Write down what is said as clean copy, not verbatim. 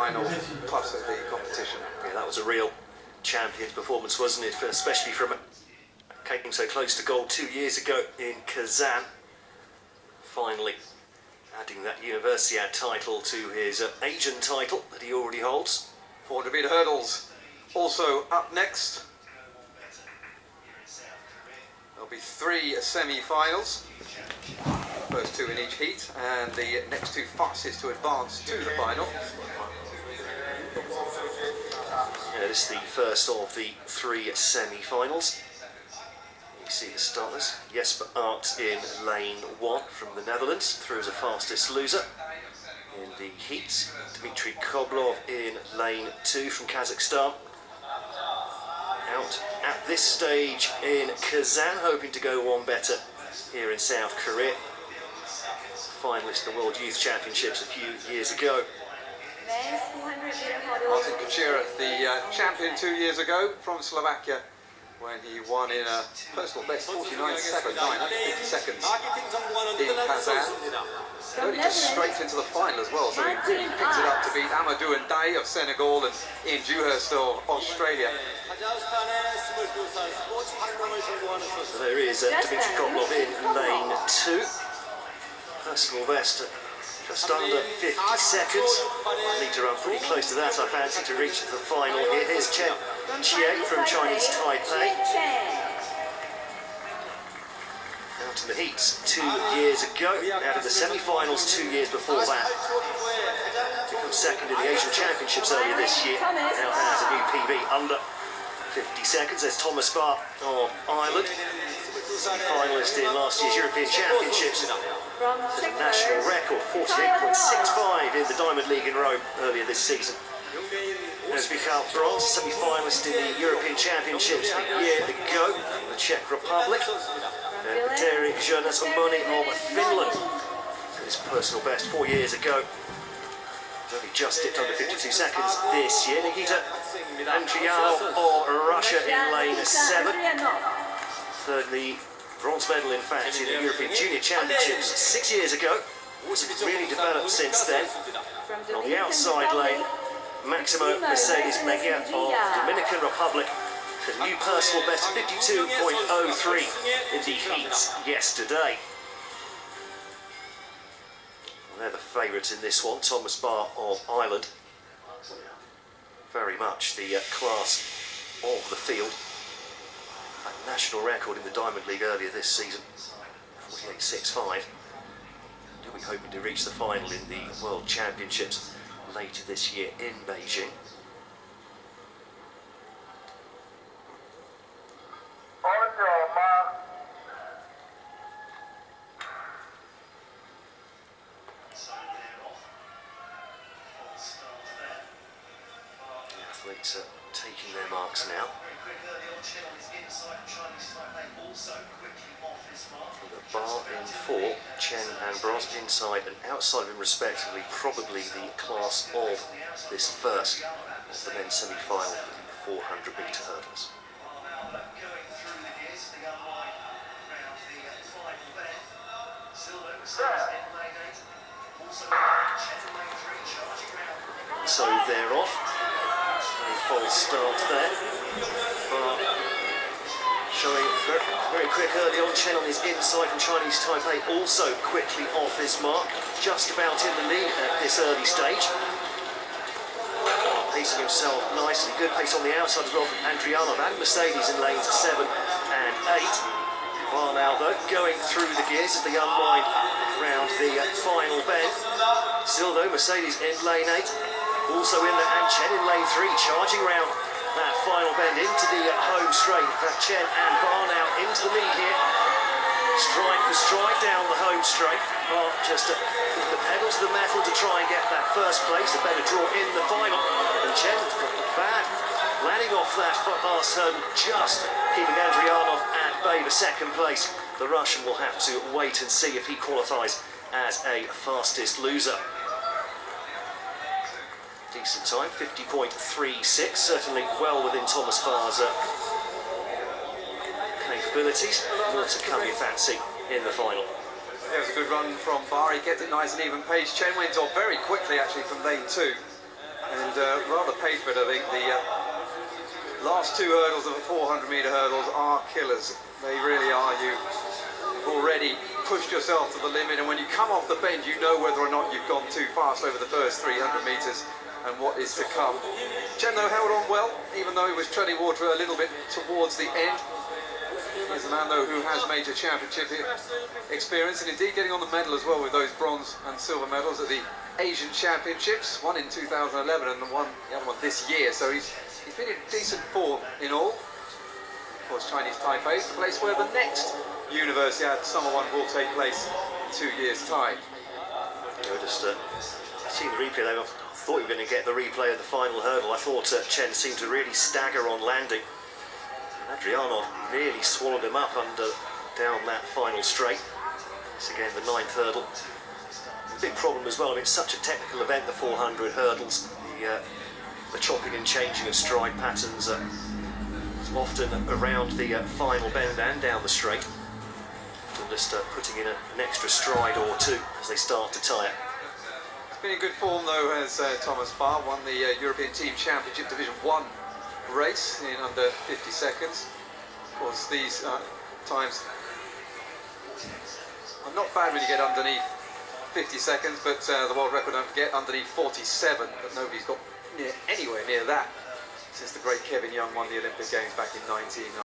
final plus of the competition. Yeah, that was a real champion's performance, wasn't it? Especially from came so close to gold 2 years ago in Kazan. Finally adding that Universiade title to his Asian title that he already holds. 400-meter hurdles also up next. There'll be 3 semi-finals, first 2 in each heat, and the next 2 fastest to advance to the final. Yeah, this is the first of the 3 semi-finals. You see the starters. Jesper Arts in lane 1 from the Netherlands, through as the fastest loser. In the heats, Dmitry Koblov in lane 2 from Kazakhstan. Out at this stage in Kazan, hoping to go one better here in South Korea. Finalist in the World Youth Championships a few years ago. Martin Kuchera, the champion 2 years ago from Slovakia, when he won in a personal best 49.79, 50 seconds in Kazan. Only just straight into the final as well, so he really picked it up to beat Amadou Ndiaye of Senegal and Ian Dewhurst of Australia. So there is Dmitry Koblov in lane 2. Personal best just under 50 seconds. I need to run pretty close to that, I fancy, to reach the final here. Here's Chen Jie from Chinese Taipei. Out in the heats 2 years ago, out of the semi-finals 2 years before that. Become second in the Asian Championships earlier this year. Now has a new PB under 50 seconds. There's Thomas Barr of Ireland, finalist in last year's European Championships. There's a national record, 48.65 in the Diamond League in Rome earlier this season. There's Michal Bronze, semi-finalist in the European Championships a year ago in the Czech Republic. Petteri Jönäs-Omoni of Finland. His personal best 4 years ago. He's only just dipped under 52 seconds this year. Nikita Andrianov of Russia in lane 7. Thirdly, bronze medal in fact in the European Junior Championships 6 years ago. It's really developed since then. And on the outside lane, Maximo Mercedes Mejia of Dominican Republic. A new personal best 52.03 in the heats yesterday. Well, they're the favourites in this one. Thomas Barr of Ireland. Very much the class of the field. A national record in the Diamond League earlier this season, 48.65. He'll be hoping to reach the final in the World Championships later this year in Beijing. The athletes are taking their marks now. The Barr in 4, Chen and Bros inside and outside of him respectively, probably the class of this first of the men's semi-final for the 400-meter hurdles. So they're off. A false start there. Barr showing very quick early on. Chen on his inside from Chinese Taipei also quickly off his mark, just about in the lead at this early stage. Pacing himself nicely, good pace on the outside as well from Andrianov and Mercedes in lanes 7 and 8. Barr now though going through the gears as they unwind round the final bend. Still though, Mercedes in lane 8, also in there, and Chen in lane 3, charging round that final bend into the home straight. That Chen and Barr now into the lead here. Strike for strike down the home straight. Barr just put the pedal to the metal to try and get that first place, a better draw in the final. And Chen got the bad, landing off that last hurdle, just keeping Andrianov at bay for second place. The Russian will have to wait and see if he qualifies as a fastest loser. Decent time, 50.36, certainly well within Thomas Barr's capabilities. More to come, you fancy, in the final. It was a good run from Barr. He kept it nice and even pace. Chen went off very quickly actually from lane 2. and rather paid for it, I think. The last two hurdles of the 400-metre hurdles are killers. They really are. You've already pushed yourself to the limit, and when you come off the bend, you know whether or not you've gone too fast over the first 300 metres and what is to come. Chen, though, held on well, even though he was treading water a little bit towards the end. He's a man, though, who has major championship experience, and indeed getting on the medal as well with those bronze and silver medals at the Asian Championships, one in 2011 and the other one this year, so he's been in decent form in all. Of course, Chinese Taipei is the place where the next Universiade Summer One will take place in 2 years' time. I just seen the replay there. I thought you were going to get the replay of the final hurdle. I thought Chen seemed to really stagger on landing. Adrianov nearly swallowed him up down that final straight. It's again the 9th hurdle. A big problem as well. I mean, it's such a technical event, the 400 hurdles. The chopping and changing of stride patterns often around the final bend and down the straight. And just putting in an extra stride or two as they start to tire. He's been in good form, though, as Thomas Barr won the European Team Championship Division 1 race in under 50 seconds. Of course, these times are not bad when you get underneath 50 seconds, but the world record, don't forget, underneath 47, but nobody's got anywhere near that since the great Kevin Young won the Olympic Games back in 1990.